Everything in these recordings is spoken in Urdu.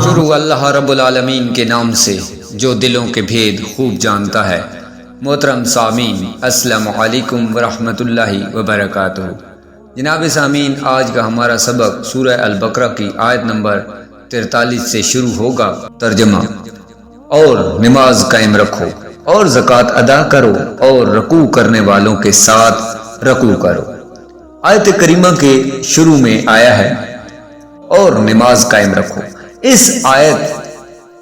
شروع اللہ رب العالمین کے نام سے جو دلوں کے بھید خوب جانتا ہے۔ محترم سامعین، السلام علیکم ورحمۃ اللہ وبرکاتہ۔ جناب سامعین، آج کا ہمارا سبق سورہ البقرہ کی آیت نمبر 43 سے شروع ہوگا۔ ترجمہ: اور نماز قائم رکھو اور زکوٰۃ ادا کرو اور رکوع کرنے والوں کے ساتھ رکوع کرو۔ آیت کریمہ کے شروع میں آیا ہے اور نماز قائم رکھو۔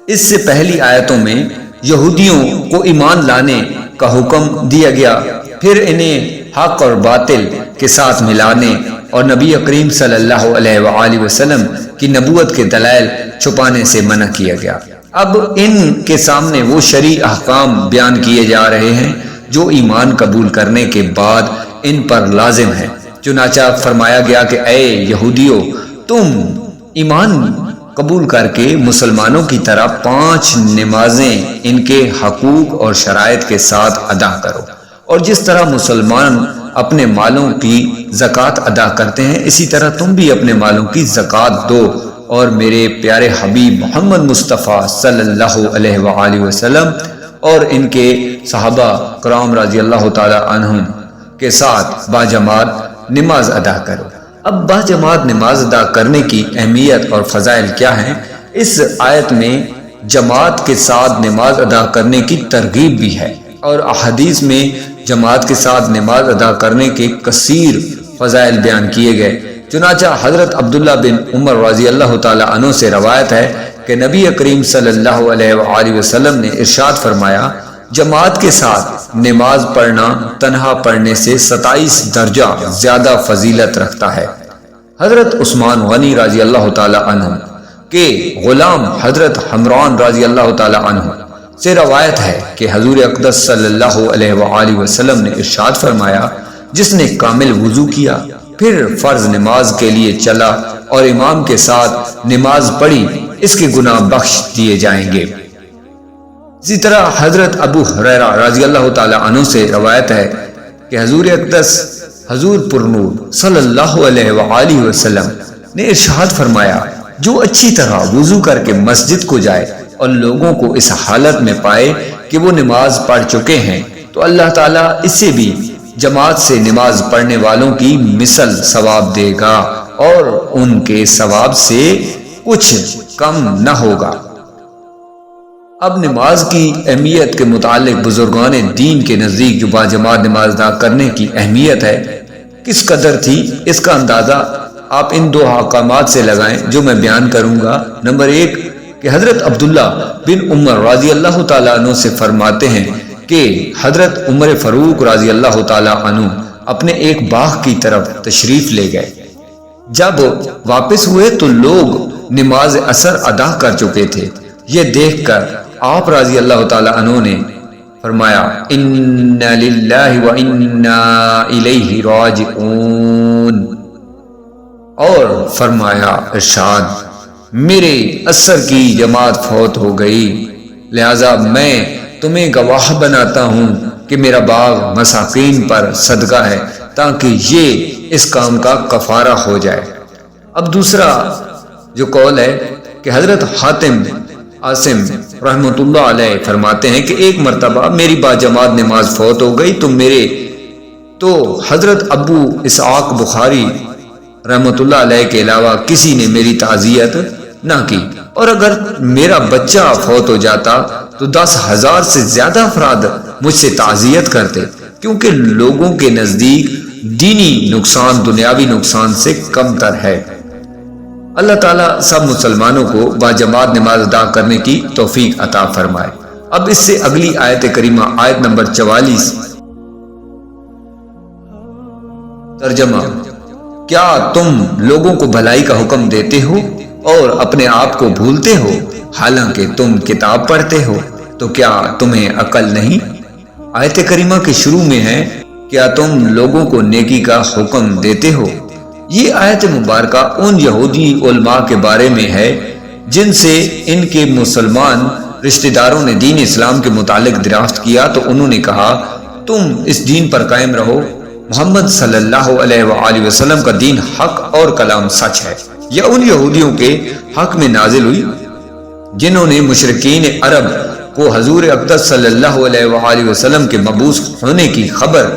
اس سے پہلی آیتوں میں یہودیوں کو ایمان لانے کا حکم دیا گیا، پھر انہیں حق اور باطل کے ساتھ ملانے اور نبی کریم صلی اللہ علیہ وآلہ وسلم کی نبوت کے دلائل چھپانے سے منع کیا گیا۔ اب ان کے سامنے وہ شرعی احکام بیان کیے جا رہے ہیں جو ایمان قبول کرنے کے بعد ان پر لازم ہیں۔ چنانچہ فرمایا گیا کہ اے یہودیوں، تم ایمان قبول کر کے مسلمانوں کی طرح 5 نمازیں ان کے حقوق اور شرائط کے ساتھ ادا کرو، اور جس طرح مسلمان اپنے مالوں کی زکوٰۃ ادا کرتے ہیں اسی طرح تم بھی اپنے مالوں کی زکوٰۃ دو، اور میرے پیارے حبیب محمد مصطفیٰ صلی اللہ علیہ وآلہ وسلم اور ان کے صحابہ کرام رضی اللہ تعالی عنہم کے ساتھ باجماعت نماز ادا کرو۔ اب باجماعت نماز ادا کرنے کی اہمیت اور فضائل کیا ہیں؟ اس آیت میں جماعت کے ساتھ نماز ادا کرنے کی ترغیب بھی ہے، اور احادیث میں جماعت کے ساتھ نماز ادا کرنے کے کثیر فضائل بیان کیے گئے۔ چنانچہ حضرت عبداللہ بن عمر رضی اللہ تعالی عنہ سے روایت ہے کہ نبی کریم صلی اللہ علیہ وآلہ وسلم نے ارشاد فرمایا، جماعت کے ساتھ نماز پڑھنا تنہا پڑھنے سے 27 درجہ زیادہ فضیلت رکھتا ہے۔ حضرت عثمان غنی رضی اللہ تعالی عنہ کے غلام حضرت حمران رضی اللہ تعالی عنہ سے روایت ہے کہ حضور اقدس صلی اللہ علیہ وآلہ وسلم نے ارشاد فرمایا، جس نے کامل وضو کیا پھر فرض نماز کے لیے چلا اور امام کے ساتھ نماز پڑھی، اس کے گناہ بخش دیے جائیں گے۔ اسی طرح حضرت ابو ہریرہ رضی اللہ تعالی عنہ سے روایت ہے کہ حضور اقدس حضور پرنور صلی اللہ علیہ وآلہ وسلم نے ارشاد فرمایا، جو اچھی طرح وضو کر کے مسجد کو جائے اور لوگوں کو اس حالت میں پائے کہ وہ نماز پڑھ چکے ہیں تو اللہ تعالیٰ اسے بھی جماعت سے نماز پڑھنے والوں کی مثل ثواب دے گا اور ان کے ثواب سے کچھ کم نہ ہوگا۔ اب نماز کی اہمیت کے متعلق بزرگان دین کے نزدیک جو باجماعت نماز ادا کرنے کی اہمیت ہے کس قدر تھی، اس کا اندازہ آپ ان 2 احکامات سے لگائیں جو میں بیان کروں گا۔ نمبر 1 کہ حضرت عبداللہ بن عمر رضی اللہ تعالیٰ عنہ سے فرماتے ہیں کہ حضرت عمر فاروق رضی اللہ تعالیٰ عنہ اپنے ایک باغ کی طرف تشریف لے گئے۔ جب واپس ہوئے تو لوگ نماز عصر ادا کر چکے تھے۔ یہ دیکھ کر آپ رضی اللہ تعالیٰ عنہ نے فرمایا، اِنَّا لِلَّهِ وَإِنَّا إِلَيْهِ رَاجِعُونَ، اور فرمایا ارشاد، میرے عصر کی جماعت فوت ہو گئی، لہذا میں تمہیں گواہ بناتا ہوں کہ میرا باغ مساکین پر صدقہ ہے تاکہ یہ اس کام کا کفارہ ہو جائے۔ اب دوسرا جو قول ہے کہ حضرت حاتم عاصم رحمۃ اللہ علیہ فرماتے ہیں کہ ایک مرتبہ میری باجماعت نماز فوت ہو گئی تو حضرت ابو اسحاق بخاری رحمۃ اللہ علیہ کے علاوہ کسی نے میری تعزیت نہ کی، اور اگر میرا بچہ فوت ہو جاتا تو 10,000 سے زیادہ افراد مجھ سے تعزیت کرتے، کیونکہ لوگوں کے نزدیک دینی نقصان دنیاوی نقصان سے کم تر ہے۔ اللہ تعالیٰ سب مسلمانوں کو باجماعت نماز ادا کرنے کی توفیق عطا فرمائے۔ اب اس سے اگلی آیت کریمہ آیت نمبر 44۔ ترجمہ: کیا تم لوگوں کو بھلائی کا حکم دیتے ہو اور اپنے آپ کو بھولتے ہو، حالانکہ تم کتاب پڑھتے ہو، تو کیا تمہیں عقل نہیں؟ آیت کریمہ کے شروع میں ہے، کیا تم لوگوں کو نیکی کا حکم دیتے ہو؟ یہ آیت مبارکہ ان یہودی علماء کے بارے میں ہے جن سے ان کے مسلمان رشتہ داروں نے دین اسلام کے متعلق دریافت کیا تو انہوں نے کہا، تم اس دین پر قائم رہو محمد صلی اللہ علیہ وآلہ وسلم کا دین حق اور کلام سچ ہے، یہ ان یہودیوں کے حق میں نازل ہوئی جنہوں نے مشرکین عرب کو حضور اقدس صلی اللہ علیہ وآلہ وسلم کے مبعوث ہونے کی خبر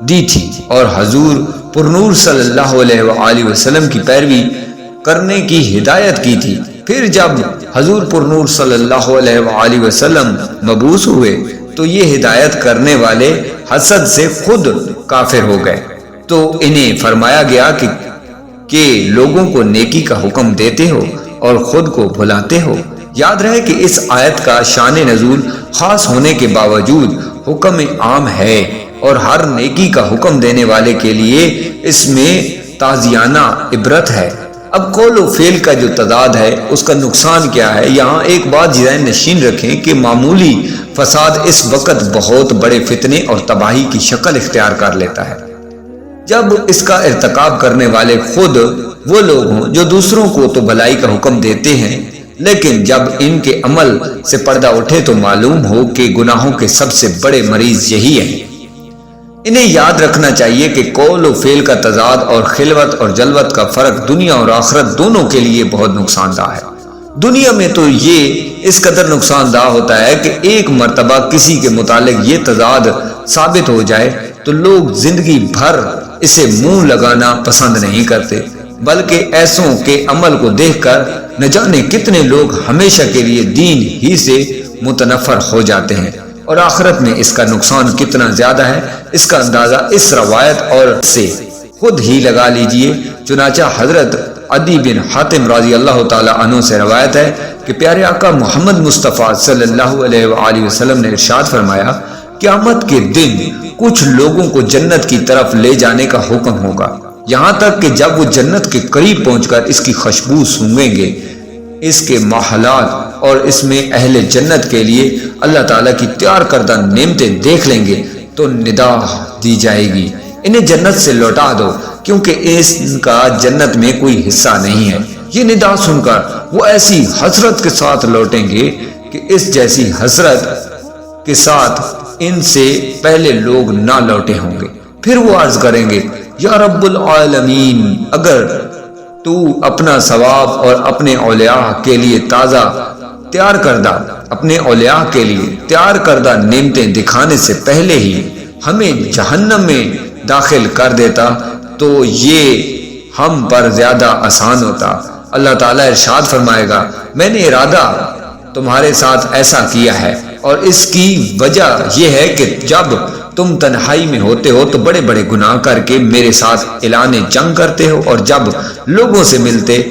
دی تھی اور حضور پرنور صلی اللہ علیہ وآلہ وسلم کی پیروی کرنے کی ہدایت کی تھی۔ پھر جب حضور پرنور صلی اللہ علیہ وآلہ وسلم مبعوث ہوئے تو یہ ہدایت کرنے والے حسد سے خود کافر ہو گئے، تو انہیں فرمایا گیا کہ لوگوں کو نیکی کا حکم دیتے ہو اور خود کو بھلاتے ہو۔ یاد رہے کہ اس آیت کا شان نزول خاص ہونے کے باوجود حکم عام ہے اور ہر نیکی کا حکم دینے والے کے لیے اس میں تازیانہ عبرت ہے۔ اب قول و فعل کا جو تضاد ہے اس کا نقصان کیا ہے، یہاں ایک بات ذہن نشین رکھیں کہ معمولی فساد اس وقت بہت بڑے فتنے اور تباہی کی شکل اختیار کر لیتا ہے جب اس کا ارتکاب کرنے والے خود وہ لوگ ہوں جو دوسروں کو تو بھلائی کا حکم دیتے ہیں، لیکن جب ان کے عمل سے پردہ اٹھے تو معلوم ہو کہ گناہوں کے سب سے بڑے مریض یہی ہیں۔ انہیں یاد رکھنا چاہیے کہ قول و فعل کا تضاد اور خلوت اور جلوت کا فرق دنیا اور آخرت دونوں کے لیے بہت نقصان دہ ہے۔ دنیا میں تو یہ اس قدر نقصان دہ ہوتا ہے کہ ایک مرتبہ کسی کے متعلق یہ تضاد ثابت ہو جائے تو لوگ زندگی بھر اسے منہ لگانا پسند نہیں کرتے، بلکہ ایسوں کے عمل کو دیکھ کر نہ جانے کتنے لوگ ہمیشہ کے لیے دین ہی سے متنفر ہو جاتے ہیں، اور آخرت میں اس کا نقصان کتنا زیادہ ہے اس کا اندازہ اس روایت اور سے خود ہی لگا لیجئے۔ چنانچہ حضرت عدی بن حاتم رضی اللہ تعالی عنہ سے روایت ہے کہ پیارے آقا محمد مصطفیٰ صلی اللہ علیہ وآلہ وسلم نے ارشاد فرمایا، قیامت کے دن کچھ لوگوں کو جنت کی طرف لے جانے کا حکم ہوگا، یہاں تک کہ جب وہ جنت کے قریب پہنچ کر اس کی خوشبو سونگیں گے، اس کے محلات اور اس میں اہل جنت کے لیے اللہ تعالیٰ کی تیار کردہ نعمتیں دیکھ لیں گے تو ندا دی جائے گی، انہیں جنت سے لوٹا دو کیونکہ اس کا جنت میں کوئی حصہ نہیں ہے۔ یہ ندا سن کر وہ ایسی حسرت کے ساتھ لوٹیں گے کہ اس جیسی حسرت کے ساتھ ان سے پہلے لوگ نہ لوٹے ہوں گے۔ پھر وہ عرض کریں گے، یا رب العالمین، اگر تو اپنا ثواب اور اپنے اولیاء کے لیے تیار کردہ نعمتیں دکھانے سے پہلے ہی ہمیں جہنم میں داخل کر دیتا تو یہ ہم پر زیادہ آسان ہوتا۔ اللہ تعالیٰ ارشاد فرمائے گا، میں نے ارادہ تمہارے ساتھ ایسا کیا ہے، اور اس کی وجہ یہ ہے کہ جب تم تنہائی میں ہوتے ہو تو بڑے بڑے گناہ کر کے میرے ساتھ اعلان جنگ کرتے ہو، اور جب لوگوں سے ملتے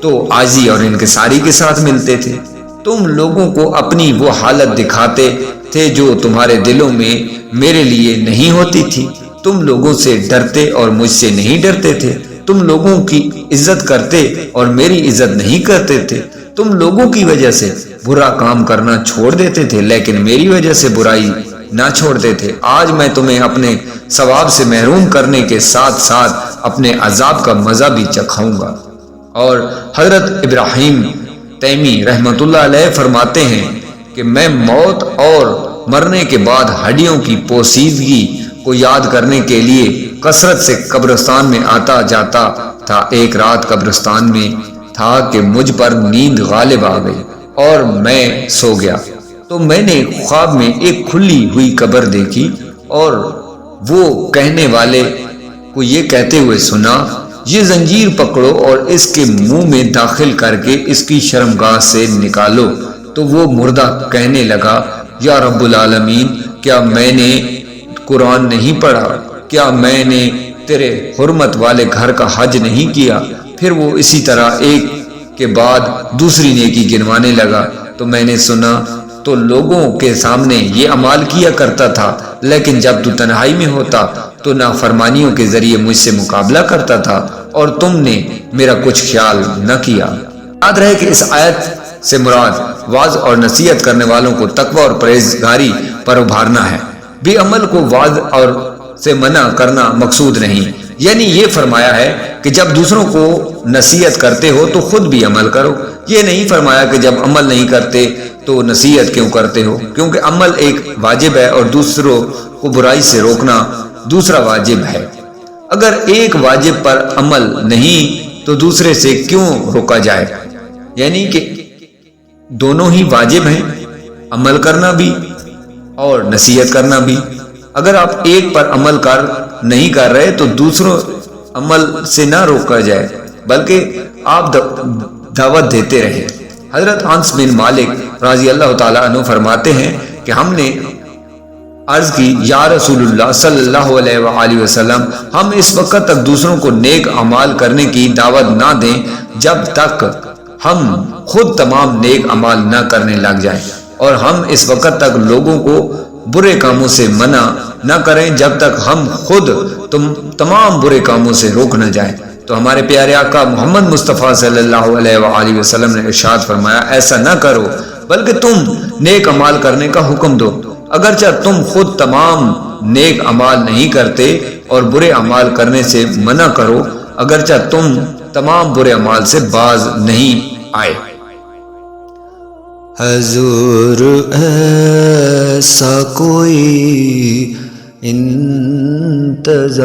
تو عاجزی اور انکساری کے ساتھ ملتے تھے۔ تم لوگوں کو اپنی وہ حالت دکھاتے تھے جو تمہارے دلوں میں میرے لیے نہیں ہوتی تھی، تم لوگوں سے ڈرتے اور مجھ سے نہیں ڈرتے تھے، تم لوگوں کی عزت کرتے اور میری عزت نہیں کرتے تھے، تم لوگوں کی وجہ سے برا کام کرنا چھوڑ دیتے تھے لیکن میری وجہ سے برائی نہ چھوڑتے تھے۔ آج میں تمہیں اپنے ثواب سے محروم کرنے کے ساتھ ساتھ اپنے عذاب کا مزہ بھی چکھاؤں گا۔ اور حضرت ابراہیم تیمی رحمت اللہ علیہ فرماتے ہیں کہ میں موت اور مرنے کے بعد ہڈیوں کی پوسیدگی کو یاد کرنے کے لیے کثرت سے قبرستان میں آتا جاتا تھا۔ ایک رات قبرستان میں تھا کہ مجھ پر نیند غالب آ گئی اور میں سو گیا، تو میں نے خواب میں ایک کھلی ہوئی قبر دیکھی اور وہ کہنے والے کو یہ کہتے ہوئے سنا، یہ زنجیر پکڑو اور اس کے منہ میں داخل کر کے اس کی شرمگاہ سے نکالو۔ تو وہ مردہ کہنے لگا، یا رب العالمین، کیا میں نے قرآن نہیں پڑھا؟ کیا میں نے تیرے حرمت والے گھر کا حج نہیں کیا؟ پھر وہ اسی طرح ایک کے بعد دوسری نیکی گنوانے لگا، تو میں نے سنا تو لوگوں کے سامنے یہ اعمال کیا کرتا تھا، لیکن جب تو تنہائی میں ہوتا تو نافرمانیوں کے ذریعے مجھ سے مقابلہ کرتا تھا اور تم نے میرا کچھ خیال نہ کیا۔ یاد رہے کہ اس آیت سے مراد واعظ اور نصیحت کرنے والوں کو تقوی اور پرہیزگاری پر ابھارنا ہے، بھی عمل کو واعظ اور سے منع کرنا مقصود نہیں۔ یعنی یہ فرمایا ہے کہ جب دوسروں کو نصیحت کرتے ہو تو خود بھی عمل کرو، یہ نہیں فرمایا کہ جب عمل نہیں کرتے تو نصیحت کیوں کرتے ہو، کیونکہ عمل ایک واجب ہے اور دوسروں کو برائی سے روکنا دوسرا واجب ہے۔ اگر ایک واجب پر عمل نہیں تو دوسرے سے کیوں روکا جائے؟ یعنی کہ دونوں ہی واجب ہیں، عمل کرنا بھی اور نصیحت کرنا بھی۔ اگر آپ ایک پر عمل نہیں کر رہے تو دوسروں عمل سے نہ روکا جائے بلکہ آپ دعوت دیتے رہیں۔ حضرت انس بن مالک رضی اللہ تعالیٰ عنہ فرماتے ہیں کہ ہم نے عرض کی، یا رسول اللہ صلی اللہ علیہ وآلہ وسلم، ہم اس وقت تک دوسروں کو نیک اعمال کرنے کی دعوت نہ دیں جب تک ہم خود تمام نیک اعمال نہ کرنے لگ جائیں، اور ہم اس وقت تک لوگوں کو برے کاموں سے منع نہ کریں جب تک ہم خود تمام برے کاموں سے روک نہ جائیں۔ تو ہمارے پیارے آقا محمد مصطفیٰ صلی اللہ علیہ وآلہ وسلم نے ارشاد فرمایا، ایسا نہ کرو بلکہ تم نیک اعمال کرنے کا حکم دو، اگرچہ تم خود تمام نیک اعمال نہیں کرتے، اور برے اعمال کرنے سے منع کرو اگرچہ تم تمام برے اعمال سے باز نہیں آئے۔ حضور ایسا کوئی انتظام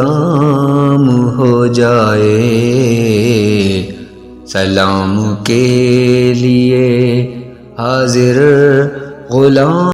ہو جائے، سلام کے لیے حاضر غلام